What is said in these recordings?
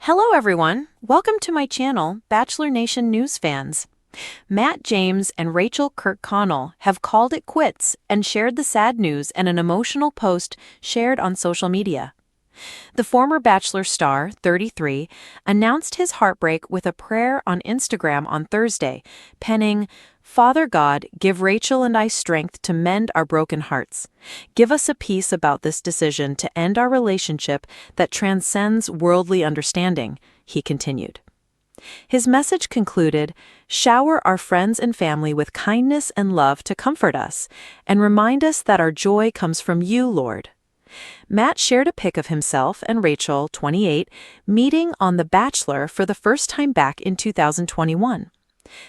Hello everyone, welcome to my channel, Bachelor Nation News fans. Matt James and Rachael Kirkconnell have called it quits and shared the sad news in an emotional post shared on social media. The former Bachelor star, 33, announced his heartbreak with a prayer on Instagram on Thursday, penning, "Father God, give Rachael and I strength to mend our broken hearts. Give us a peace about this decision to end our relationship that transcends worldly understanding," he continued. His message concluded, "Shower our friends and family with kindness and love to comfort us, and remind us that our joy comes from you, Lord." Matt shared a pic of himself and Rachael, 28, meeting on The Bachelor for the first time back in 2021.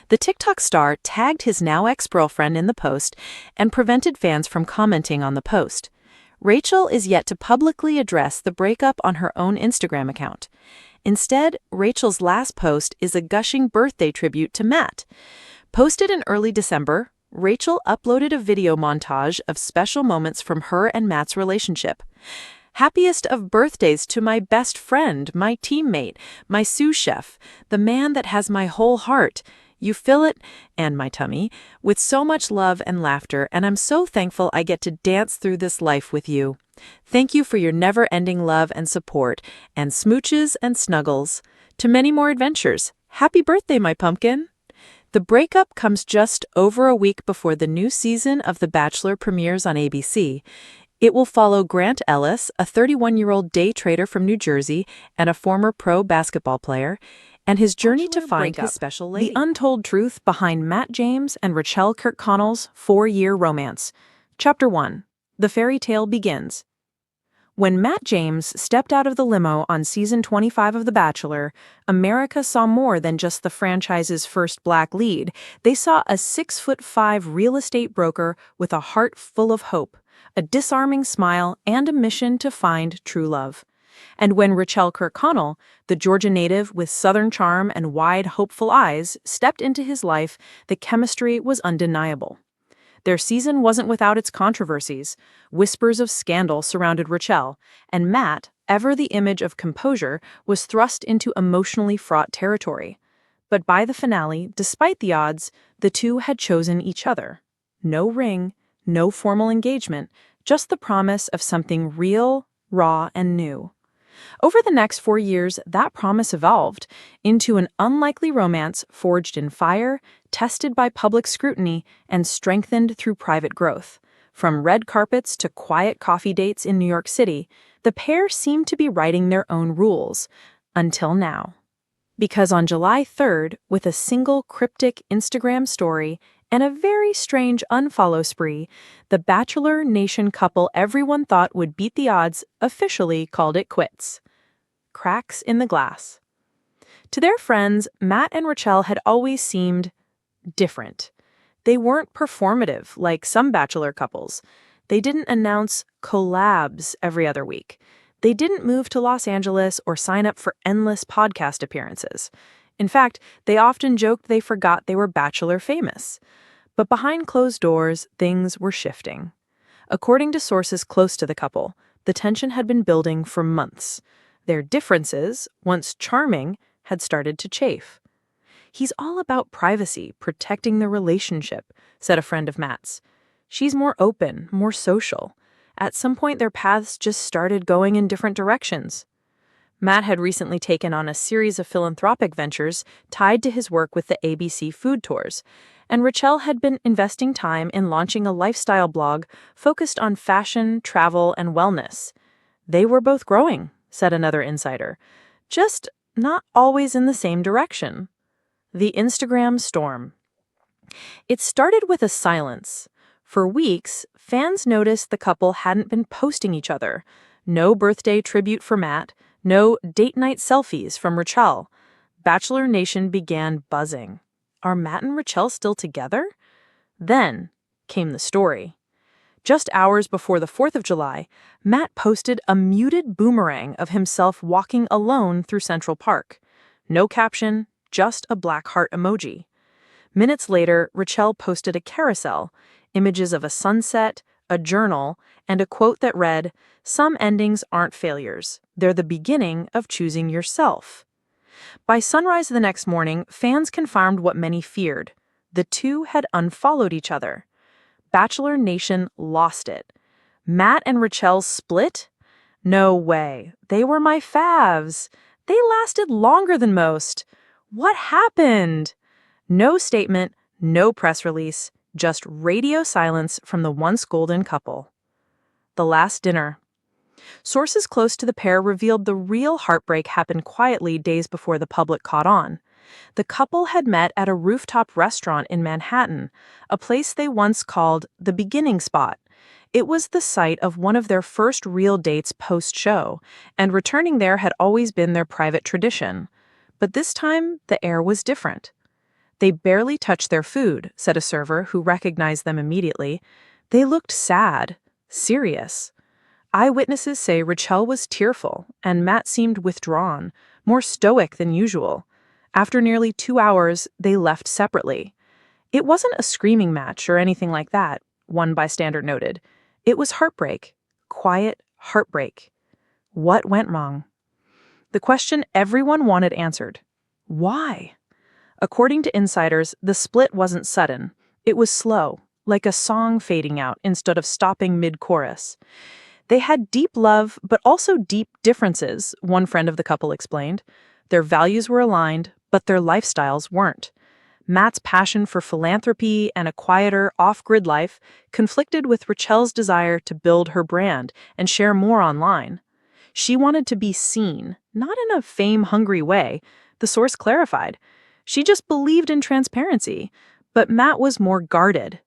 The TikTok star tagged his now ex-girlfriend in the post and prevented fans from commenting on the post. Rachael is yet to publicly address the breakup on her own Instagram account. Instead, Rachel's last post is a gushing birthday tribute to Matt. Posted in early December, Rachael uploaded a video montage of special moments from her and Matt's relationship. "Happiest of birthdays to my best friend, my teammate, my sous chef, the man that has my whole heart. You fill it, and my tummy, with so much love and laughter, and I'm so thankful I get to dance through this life with you. Thank you for your never-ending love and support, and smooches and snuggles. To many more adventures. Happy birthday, my pumpkin." The breakup comes just over a week before the new season of The Bachelor premieres on ABC. It will follow Grant Ellis, a 31-year-old day trader from New Jersey and a former pro basketball player, and his journey to find his special lady. The untold truth behind Matt James and Rachael Kirkconnell's 4-year romance. Chapter 1. The fairy tale begins. When Matt James stepped out of the limo on season 25 of The Bachelor, America saw more than just the franchise's first black lead. They saw a 6'5" real estate broker with a heart full of hope, a disarming smile, and a mission to find true love. And when Rachael Kirkconnell, the Georgia native with Southern charm and wide, hopeful eyes, stepped into his life, the chemistry was undeniable. Their season wasn't without its controversies. Whispers of scandal surrounded Rachael, and Matt, ever the image of composure, was thrust into emotionally fraught territory. But by the finale, despite the odds, the two had chosen each other. No ring, no formal engagement, just the promise of something real, raw, and new. Over the next 4 years, that promise evolved into an unlikely romance forged in fire, tested by public scrutiny, and strengthened through private growth. From red carpets to quiet coffee dates in New York City, the pair seemed to be writing their own rules. Until now. Because on July 3rd, with a single cryptic Instagram story and a very strange unfollow spree, the Bachelor Nation couple everyone thought would beat the odds officially called it quits. Cracks in the glass. To their friends, Matt and Rachael had always seemed different. They weren't performative like some Bachelor couples. They didn't announce collabs every other week. They didn't move to Los Angeles or sign up for endless podcast appearances. In fact, they often joked they forgot they were Bachelor famous. But behind closed doors, things were shifting. According to sources close to the couple, the tension had been building for months. Their differences, once charming, had started to chafe. "He's all about privacy, protecting the relationship," said a friend of Matt's. "She's more open, more social. At some point, their paths just started going in different directions." Matt had recently taken on a series of philanthropic ventures tied to his work with the ABC food tours, and Rachael had been investing time in launching a lifestyle blog focused on fashion, travel, and wellness. "They were both growing," said another insider, "just not always in the same direction." The Instagram storm. It started with a silence. For weeks, fans noticed the couple hadn't been posting each other. No birthday tribute for Matt, no date night selfies from Rachael. Bachelor Nation began buzzing. Are Matt and Rachael still together? Then came the story. Just hours before the 4th of July, Matt posted a muted boomerang of himself walking alone through Central Park. No caption, just a black heart emoji. Minutes later, Rachael posted a carousel, images of a sunset, a journal, and a quote that read, "Some endings aren't failures. They're the beginning of choosing yourself." By sunrise the next morning, fans confirmed what many feared. The two had unfollowed each other. Bachelor Nation lost it. Matt and Rachael split? No way. They were my favs. They lasted longer than most. What happened? No statement, no press release, just radio silence from the once golden couple. The last dinner. Sources close to the pair revealed the real heartbreak happened quietly days before the public caught on. The couple had met at a rooftop restaurant in Manhattan, a place they once called the beginning spot. It was the site of one of their first real dates post-show, and returning there had always been their private tradition. But this time, the air was different. They barely touched their food, said a server who recognized them immediately. They looked sad, serious. Eyewitnesses say Rachael was tearful, and Matt seemed withdrawn, more stoic than usual. After nearly 2 hours, they left separately. It wasn't a screaming match or anything like that, one bystander noted. It was heartbreak. Quiet heartbreak. What went wrong? The question everyone wanted answered. Why? According to insiders, the split wasn't sudden. It was slow, like a song fading out instead of stopping mid-chorus. They had deep love, but also deep differences, one friend of the couple explained. Their values were aligned, but their lifestyles weren't. Matt's passion for philanthropy and a quieter, off-grid life conflicted with Rachael's desire to build her brand and share more online. She wanted to be seen, not in a fame-hungry way, the source clarified. She just believed in transparency, but Matt was more guarded.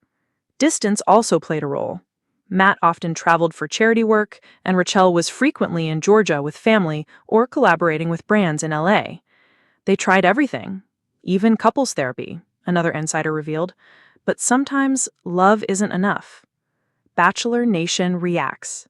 Distance also played a role. Matt often traveled for charity work, and Rachael was frequently in Georgia with family or collaborating with brands in LA. They tried everything, even couples therapy, another insider revealed. But sometimes love isn't enough. Bachelor Nation reacts.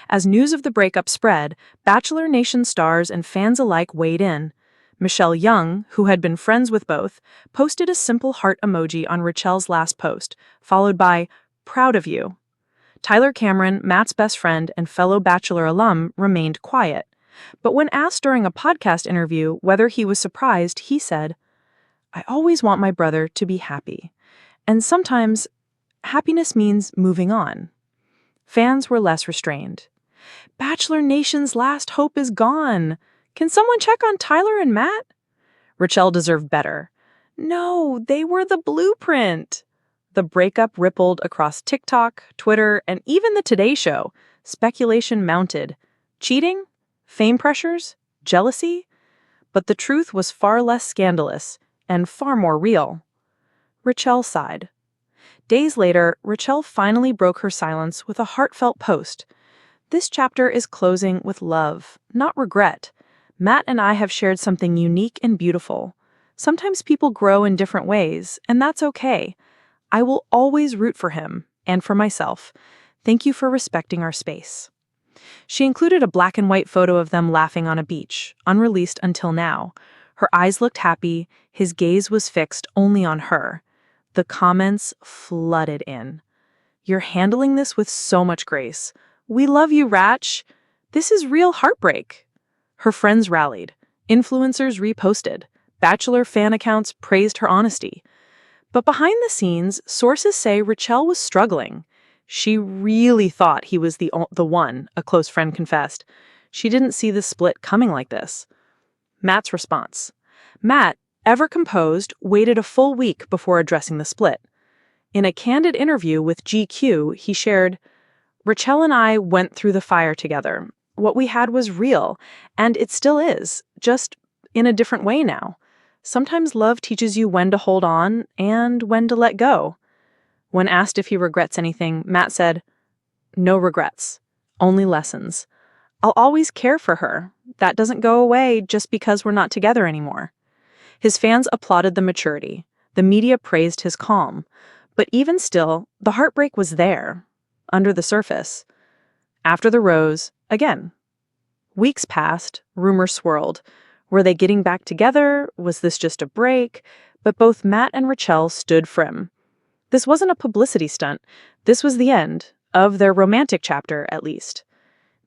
As news of the breakup spread, Bachelor Nation stars and fans alike weighed in. Michelle Young, who had been friends with both, posted a simple heart emoji on Rachael's last post, followed by, "Proud of you." Tyler Cameron, Matt's best friend and fellow Bachelor alum, remained quiet. But when asked during a podcast interview whether he was surprised, he said, "I always want my brother to be happy. And sometimes, happiness means moving on." Fans were less restrained. Bachelor Nation's last hope is gone. Can someone check on Tyler and Matt? Rachael deserved better. No, they were the blueprint. The breakup rippled across TikTok, Twitter, and even the Today Show. Speculation mounted. Cheating? Fame pressures? Jealousy? But the truth was far less scandalous and far more real. Rachael sighed. Days later, Rachael finally broke her silence with a heartfelt post. This chapter is closing with love, not regret. Matt and I have shared something unique and beautiful. Sometimes people grow in different ways, and that's okay. I will always root for him, and for myself. Thank you for respecting our space. She included a black and white photo of them laughing on a beach, unreleased until now. Her eyes looked happy, his gaze was fixed only on her. The comments flooded in. "You're handling this with so much grace. We love you, Rach. This is real heartbreak." Her friends rallied. Influencers reposted. Bachelor fan accounts praised her honesty. But behind the scenes, sources say Rachael was struggling. She really thought he was the one, a close friend confessed. She didn't see the split coming like this. Matt's response. Matt, ever composed, waited a full week before addressing the split. In a candid interview with GQ, he shared, "Rachael and I went through the fire together. What we had was real, and it still is, just in a different way now. Sometimes love teaches you when to hold on and when to let go." When asked if he regrets anything, Matt said, "No regrets, only lessons. I'll always care for her. That doesn't go away just because we're not together anymore." His fans applauded the maturity. The media praised his calm. But even still, the heartbreak was there, under the surface. After the rose, again. Weeks passed, rumors swirled. Were they getting back together? Was this just a break? But both Matt and Rachael stood firm. This wasn't a publicity stunt. This was the end, of their romantic chapter, at least.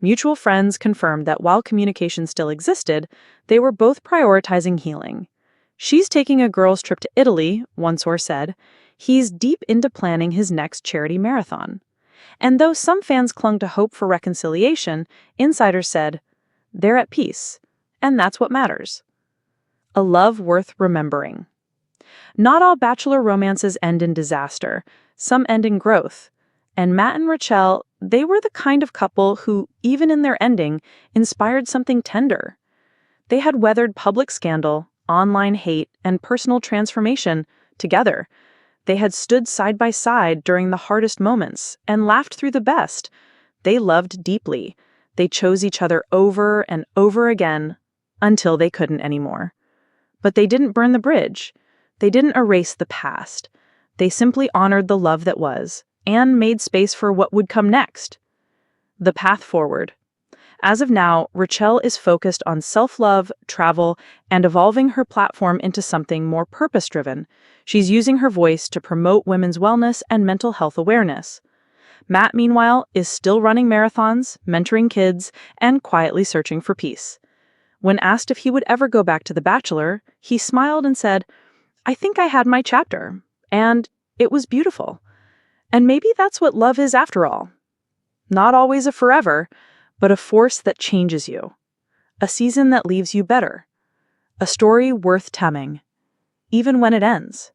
Mutual friends confirmed that while communication still existed, they were both prioritizing healing. She's taking a girls' trip to Italy, one source said. He's deep into planning his next charity marathon. And though some fans clung to hope for reconciliation, insiders said, they're at peace, and that's what matters. A love worth remembering. Not all Bachelor romances end in disaster. Some end in growth. And Matt and Rachael, they were the kind of couple who, even in their ending, inspired something tender. They had weathered public scandal, online hate, and personal transformation together. They had stood side by side during the hardest moments and laughed through the best. They loved deeply. They chose each other over and over again until they couldn't anymore. But they didn't burn the bridge. They didn't erase the past. They simply honored the love that was and made space for what would come next. The path forward. As of now, Rachael is focused on self-love, travel, and evolving her platform into something more purpose-driven. She's using her voice to promote women's wellness and mental health awareness. Matt, meanwhile, is still running marathons, mentoring kids, and quietly searching for peace. When asked if he would ever go back to The Bachelor, he smiled and said, I think I had my chapter, and it was beautiful. And maybe that's what love is after all. Not always a forever, but a force that changes you. A season that leaves you better. A story worth telling, even when it ends.